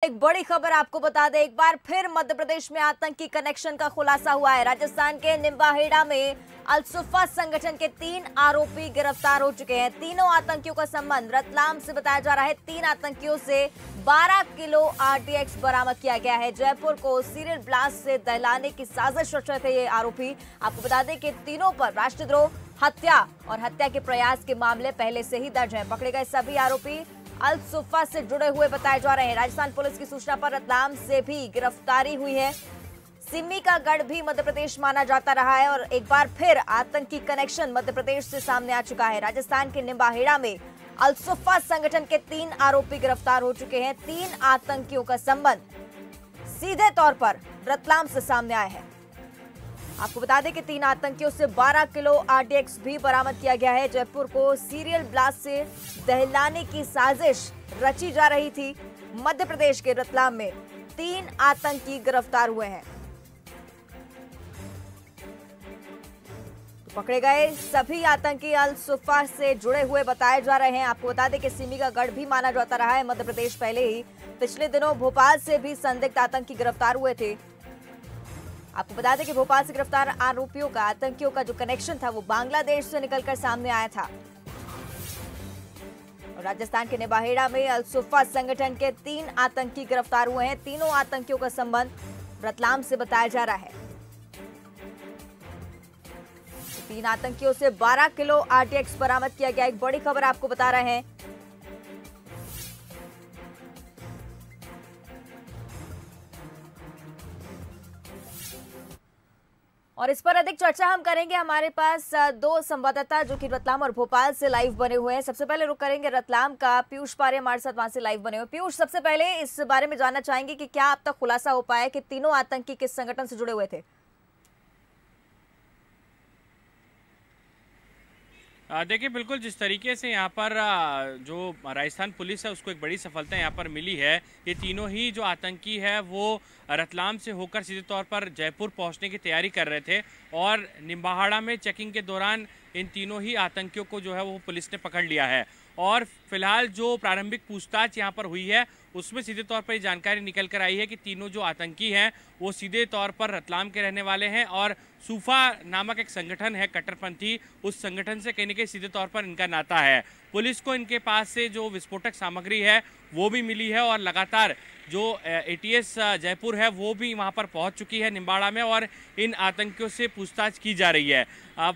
एक बड़ी खबर आपको बता दें, एक बार फिर मध्य प्रदेश में आतंकी कनेक्शन का खुलासा हुआ है। राजस्थान के निम्बाहेड़ा में अल-सुफ़ा संगठन के 3 आरोपी गिरफ्तार हो चुके हैं। तीनों आतंकियों का संबंध रतलाम से बताया जा रहा है। 3 आतंकियों से 12 किलो आरडीएक्स बरामद किया गया है। जयपुर को सीरियल ब्लास्ट से दहलाने की साजिश रच रहे थे ये आरोपी। आपको बता दें कि तीनों पर राष्ट्रद्रोह, हत्या और हत्या के प्रयास के मामले पहले से ही दर्ज हैं। पकड़े गए सभी आरोपी अल-सुफ़ा से जुड़े हुए बताए जा रहे हैं। राजस्थान पुलिस की सूचना पर रतलाम से भी गिरफ्तारी हुई है। सिमी का गढ़ भी मध्य प्रदेश माना जाता रहा है और एक बार फिर आतंकी कनेक्शन मध्य प्रदेश से सामने आ चुका है। राजस्थान के निम्बाहेड़ा में अल-सुफ़ा संगठन के 3 आरोपी गिरफ्तार हो चुके हैं। 3 आतंकियों का संबंध सीधे तौर पर रतलाम से सामने आया है। आपको बता दें कि 3 आतंकियों से 12 किलो आरडीएक्स भी बरामद किया गया है। जयपुर को सीरियल ब्लास्ट से दहलाने की साजिश रची जा रही थी। मध्य प्रदेश के रतलाम में 3 आतंकी गिरफ्तार हुए हैं। तो पकड़े गए सभी आतंकी अल-सुफ़ा से जुड़े हुए बताए जा रहे हैं। आपको बता दें कि सिमी का गढ़ भी माना जाता रहा है मध्य प्रदेश। पहले ही पिछले दिनों भोपाल से भी संदिग्ध आतंकी गिरफ्तार हुए थे। आपको बता दें कि भोपाल से गिरफ्तार आरोपियों का, आतंकियों का जो कनेक्शन था वो बांग्लादेश से निकलकर सामने आया था। और राजस्थान के निम्बाहेड़ा में अल-सुफ़ा संगठन के 3 आतंकी गिरफ्तार हुए हैं। तीनों आतंकियों का संबंध रतलाम से बताया जा रहा है। 3 आतंकियों से 12 किलो आरडीएक्स बरामद किया गया। एक बड़ी खबर आपको बता रहे हैं। और इस पर अधिक चर्चा हम करेंगे। हमारे पास 2 संवाददाता जो कि रतलाम और भोपाल से लाइव बने हुए हैं। सबसे पहले रुक करेंगे रतलाम का। पीयूष पारे हमारे साथ वहां से लाइव बने हुए। पीयूष, सबसे पहले इस बारे में जानना चाहेंगे कि क्या अब तक खुलासा हो पाया कि तीनों आतंकी किस संगठन से जुड़े हुए थे? देखिए, बिल्कुल जिस तरीके से यहाँ पर जो राजस्थान पुलिस है उसको एक बड़ी सफलता यहाँ पर मिली है। ये तीनों ही जो आतंकी है वो रतलाम से होकर सीधे तौर पर जयपुर पहुँचने की तैयारी कर रहे थे और निम्बाहेड़ा में चेकिंग के दौरान इन तीनों ही आतंकियों को जो है वो पुलिस ने पकड़ लिया है। और फिलहाल जो प्रारंभिक पूछताछ यहाँ पर हुई है उसमें सीधे तौर पर ये जानकारी निकल कर आई है कि तीनों जो आतंकी हैं वो सीधे तौर पर रतलाम के रहने वाले हैं और सूफा नामक एक संगठन है कट्टरपंथी, उस संगठन से कहीं न कहीं सीधे तौर पर इनका नाता है। पुलिस को इनके पास से जो विस्फोटक सामग्री है वो भी मिली है और लगातार जो एटीएस जयपुर है वो भी वहां पर पहुंच चुकी है निम्बाहेड़ा में और इन आतंकियों से पूछताछ की जा रही है।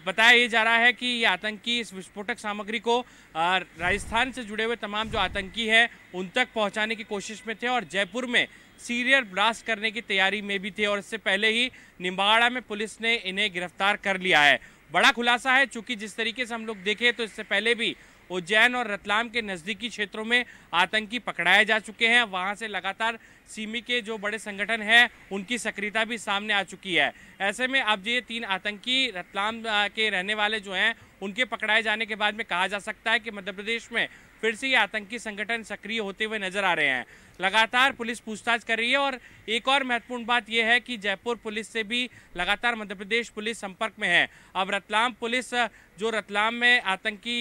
बताया जा रहा है कि ये आतंकी इस विस्फोटक सामग्री को राजस्थान से जुड़े हुए तमाम जो आतंकी हैं उन तक पहुंचाने की कोशिश में थे और जयपुर में सीरियल ब्लास्ट करने की तैयारी में भी थे और इससे पहले ही निम्बाहेड़ा में पुलिस ने इन्हें गिरफ्तार कर लिया है। बड़ा खुलासा है, चूंकि जिस तरीके से हम लोग देखें तो इससे पहले भी उज्जैन और रतलाम के नज़दीकी क्षेत्रों में आतंकी पकड़ाए जा चुके हैं। वहां से लगातार सिमी के जो बड़े संगठन हैं उनकी सक्रियता भी सामने आ चुकी है। ऐसे में अब ये 3 आतंकी रतलाम के रहने वाले जो हैं उनके पकड़ाए जाने के बाद में कहा जा सकता है कि मध्य प्रदेश में फिर से ये आतंकी संगठन सक्रिय होते हुए नजर आ रहे हैं। लगातार पुलिस पूछताछ कर रही है और एक और महत्वपूर्ण बात यह है कि जयपुर पुलिस से भी लगातार मध्य प्रदेश पुलिस संपर्क में है। अब रतलाम पुलिस जो रतलाम में आतंकी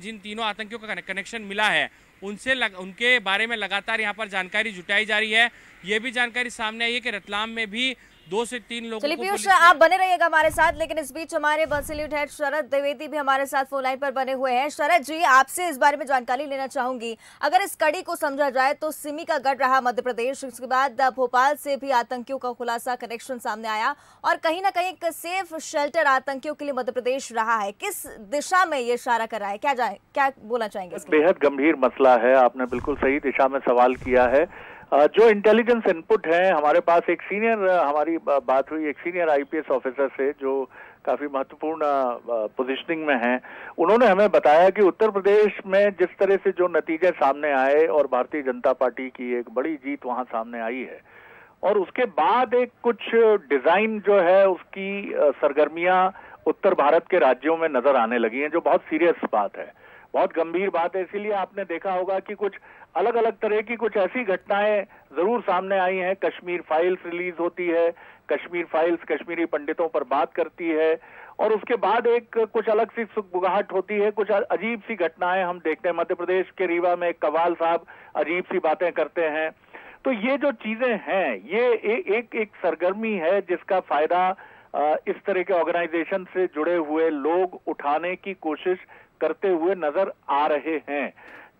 जिन तीनों आतंकियों का कनेक्शन मिला है उनके बारे में लगातार यहाँ पर जानकारी जुटाई जा रही है। ये भी जानकारी सामने आई है कि रतलाम में भी 2 से 3 लोगों को पीयूष, आप बने रहिएगा हमारे साथ, लेकिन इस बीच हमारे बसल्यूट हेड शरद द्विवेदी भी हमारे साथ फोन लाइन पर बने हुए हैं। शरद जी, आपसे इस बारे में जानकारी लेना चाहूंगी। अगर इस कड़ी को समझा जाए तो सिमी का गढ़ रहा मध्य प्रदेश, उसके बाद भोपाल से भी आतंकियों का खुलासा, कनेक्शन सामने आया और कहीं ना कहीं एक सेफ शेल्टर आतंकियों के लिए मध्य प्रदेश रहा है। किस दिशा में ये इशारा कर रहा है? क्या बोलना चाहेंगे? बेहद गंभीर मसला है, आपने बिल्कुल सही दिशा में सवाल किया है। जो इंटेलिजेंस इनपुट है हमारे पास, एक सीनियर हमारी बात हुई एक सीनियर आईपीएस ऑफिसर से जो काफी महत्वपूर्ण पोजीशनिंग में हैं। उन्होंने हमें बताया कि उत्तर प्रदेश में जिस तरह से जो नतीजे सामने आए और भारतीय जनता पार्टी की एक बड़ी जीत वहां सामने आई है और उसके बाद एक कुछ डिजाइन जो है उसकी सरगर्मियां उत्तर भारत के राज्यों में नजर आने लगी हैं, जो बहुत सीरियस बात है, बहुत गंभीर बात है। इसीलिए आपने देखा होगा कि कुछ अलग अलग तरह की कुछ ऐसी घटनाएं जरूर सामने आई हैं। कश्मीर फाइल्स रिलीज होती है, कश्मीर फाइल्स कश्मीरी पंडितों पर बात करती है और उसके बाद एक कुछ अलग सी सुगबुगाहट होती है, कुछ अजीब सी घटनाएं हम देखते हैं। मध्य प्रदेश के रीवा में एक कवाल साहब अजीब सी बातें करते हैं। तो ये जो चीजें हैं, ये एक सरगर्मी है जिसका फायदा इस तरह के ऑर्गेनाइजेशन से जुड़े हुए लोग उठाने की कोशिश करते हुए नजर आ रहे हैं।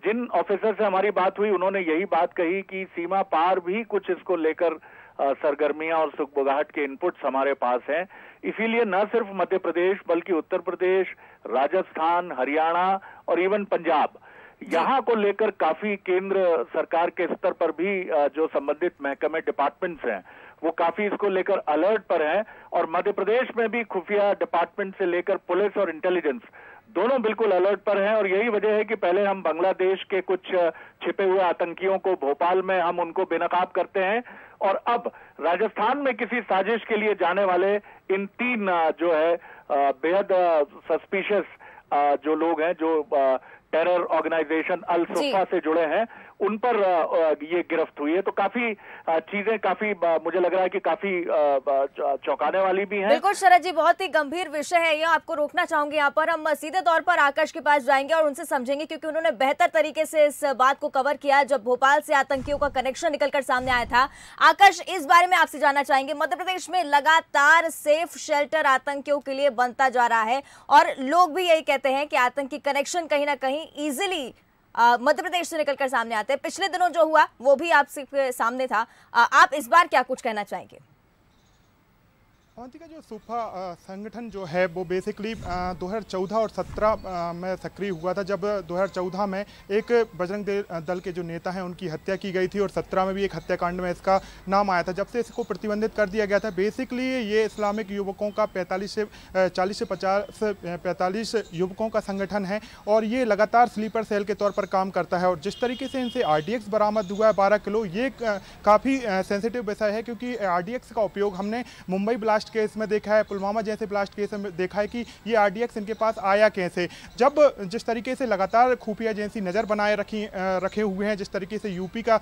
जिन ऑफिसर से हमारी बात हुई उन्होंने यही बात कही कि सीमा पार भी कुछ इसको लेकर सरगर्मियां और सुगबुगाहट के इनपुट्स हमारे पास हैं। इसीलिए न सिर्फ मध्य प्रदेश बल्कि उत्तर प्रदेश, राजस्थान, हरियाणा और इवन पंजाब, यहाँ को लेकर काफी केंद्र सरकार के स्तर पर भी जो संबंधित महकमे डिपार्टमेंट्स हैं वो काफी इसको लेकर अलर्ट पर हैं। और मध्य प्रदेश में भी खुफिया डिपार्टमेंट से लेकर पुलिस और इंटेलिजेंस दोनों बिल्कुल अलर्ट पर हैं। और यही वजह है कि पहले हम बांग्लादेश के कुछ छिपे हुए आतंकियों को भोपाल में हम उनको बेनकाब करते हैं, और अब राजस्थान में किसी साजिश के लिए जाने वाले इन 3 जो है बेहद सस्पिशियस जो लोग हैं, जो टेरर ऑर्गेनाइजेशन अल सुफा से जुड़े हैं, उन पर ये गिरफ्त हुई है। तो काफी चीजें काफी मुझे लग रहा है कि काफी चौंकाने वाली भी हैं। बिल्कुल शरद जी, बहुत ही गंभीर विषय है ये, आपको रोकना चाहूंगी यहाँ पर। हम सीधे तौर पर आकाश के पास जाएंगे और उनसे समझेंगे, क्योंकि उन्होंने बेहतर तरीके से इस बात को कवर किया जब भोपाल से आतंकियों का कनेक्शन निकलकर सामने आया था। आकाश, इस बारे में आपसे जानना चाहेंगे, मध्य प्रदेश में लगातार सेफ शेल्टर आतंकियों के लिए बनता जा रहा है और लोग भी यही कहते हैं कि आतंकी कनेक्शन कहीं ना कहीं इजिली मध्य प्रदेश से निकलकर सामने आते हैं। पिछले दिनों जो हुआ वो भी आपसे सामने था। आप इस बार क्या कुछ कहना चाहेंगे? अवंतिका, जो सुफा संगठन जो है वो बेसिकली 2014 और 17 में सक्रिय हुआ था, जब 2014 में एक बजरंग दल के जो नेता हैं उनकी हत्या की गई थी और 17 में भी एक हत्याकांड में इसका नाम आया था। जब से इसको प्रतिबंधित कर दिया गया था, बेसिकली ये इस्लामिक युवकों का 40 से 45 युवकों का संगठन है और ये लगातार स्लीपर सेल के तौर पर काम करता है। और जिस तरीके से इनसे RDX बरामद हुआ है 12 किलो, ये काफ़ी सेंसिटिव विषय है, क्योंकि RDX का उपयोग हमने मुंबई ब्लास्ट केस में देखा है, पुलवामा जैसे ब्लास्ट केस में देखा है कि ये RDX इनके पास आया कैसे। जब जिस तरीके से लगातार खुफिया एजेंसी नज़र बनाए रखे हुए हैं, जिस तरीके से यूपी का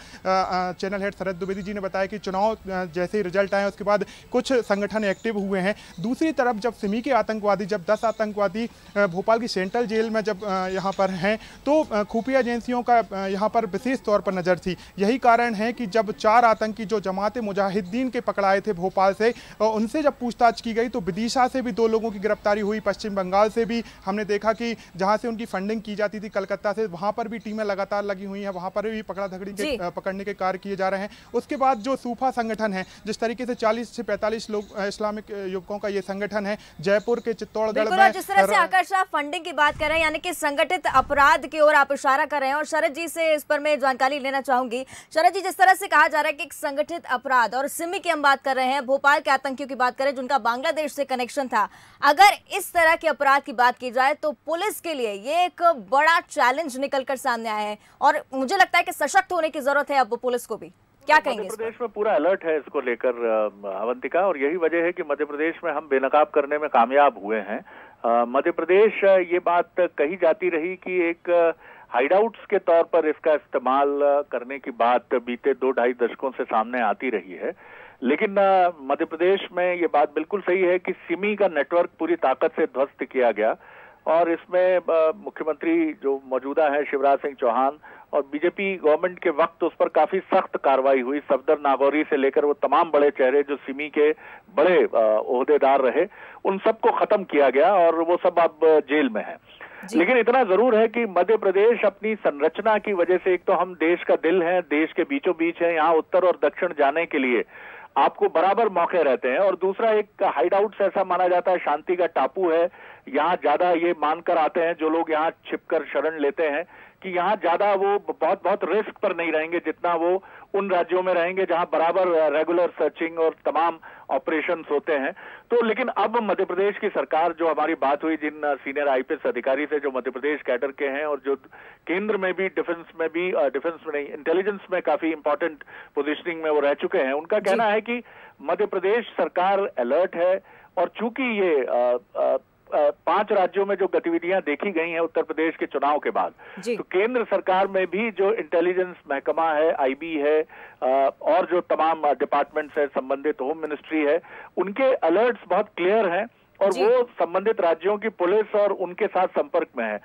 चैनल हेड शरद द्विवेदी जी ने बताया कि चुनाव जैसे रिजल्ट आए उसके बाद कुछ संगठन एक्टिव हुए हैं। दूसरी तरफ जब सिमी के आतंकवादी, जब 10 आतंकवादी भोपाल की सेंट्रल जेल में जब यहाँ पर हैं, तो खुफिया एजेंसियों का यहाँ पर विशेष तौर पर नज़र थी। यही कारण है कि जब 4 आतंकी जो जमात मुजाहिदीन के पकड़ाए थे भोपाल से, उनसे जब पूछताछ की गई तो विदिशा से भी 2 लोगों की गिरफ्तारी हुई। पश्चिम बंगाल से भी हमने देखा कि जहां से उनकी फंडिंग की जाती थी कलकत्ता से, वहां पर भी टीमें लगातार लगी हुई हैं, वहां पर भी पकड़ने के कार्य किए जा रहे हैं। उसके बाद जो सूफा संगठन है, जिस तरीके से 40 से 45 लोग इस्लामिक युवकों का ये संगठन है, जयपुर के चित्तौड़गढ़ में। जिस तरह से आकाश आप फंडिंग की बात कर रहे हैं, यानी कि संगठित अपराध की ओर आप इशारा कर रहे हैं, और शरद जी से इस पर मैं जानकारी लेना चाहूंगी। शरद जी, जिस तरह से कहा जा रहा है कि एक संगठित अपराध, और सिमी की हम बात कर रहे हैं, भोपाल के आतंकियों की बात करें जिनका बांग्लादेश से कनेक्शन था, अगर इस तरह के अपराध की बात की जाए तो पुलिस के लिए ये एक बड़ा चैलेंज निकलकर सामने आया है और मुझे लगता है कि सशक्त होने की जरूरत है अब पुलिस को भी। क्या कहेंगे? मध्य प्रदेश में पूरा अलर्ट है इसको लेकर अवंतिका, और यही वजह है कि मध्य प्रदेश में हम बेनकाब करने में कामयाब हुए हैं। मध्य प्रदेश, ये बात कही जाती रही कि एक हाइडआउट्स के तौर पर इसका इस्तेमाल करने की बात बीते 2-2.5 दशकों से सामने आती रही है, लेकिन मध्य प्रदेश में ये बात बिल्कुल सही है कि सिमी का नेटवर्क पूरी ताकत से ध्वस्त किया गया और इसमें मुख्यमंत्री जो मौजूदा है शिवराज सिंह चौहान और बीजेपी गवर्नमेंट के वक्त उस पर काफी सख्त कार्रवाई हुई। सफदर नागौरी से लेकर वो तमाम बड़े चेहरे जो सिमी के बड़े ओहदेदार रहे, उन सबको खत्म किया गया और वो सब अब जेल में है। लेकिन इतना जरूर है कि मध्य प्रदेश अपनी संरचना की वजह से, एक तो हम देश का दिल हैं, देश के बीचों बीच हैं, यहाँ उत्तर और दक्षिण जाने के लिए आपको बराबर मौके रहते हैं, और दूसरा एक हाइडआउट ऐसा माना जाता है, शांति का टापू है, यहाँ ज्यादा ये मानकर आते हैं जो लोग यहाँ छिपकर शरण लेते हैं कि यहाँ ज्यादा वो बहुत रिस्क पर नहीं रहेंगे जितना वो उन राज्यों में रहेंगे जहां बराबर रेगुलर सर्चिंग और तमाम ऑपरेशंस होते हैं। तो लेकिन अब मध्य प्रदेश की सरकार, जो हमारी बात हुई जिन सीनियर IPS अधिकारी से जो मध्य प्रदेश कैडर के हैं और जो केंद्र में भी डिफेंस में नहीं, इंटेलिजेंस में काफी इंपॉर्टेंट पोजीशनिंग में वो रह चुके हैं, उनका कहना है कि मध्य प्रदेश सरकार अलर्ट है और चूंकि ये 5 राज्यों में जो गतिविधियां देखी गई हैं उत्तर प्रदेश के चुनाव के बाद, तो केंद्र सरकार में भी जो इंटेलिजेंस महकमा है, IB है और जो तमाम डिपार्टमेंट्स है, संबंधित होम मिनिस्ट्री है, उनके अलर्ट्स बहुत क्लियर हैं और वो संबंधित राज्यों की पुलिस और उनके साथ संपर्क में है।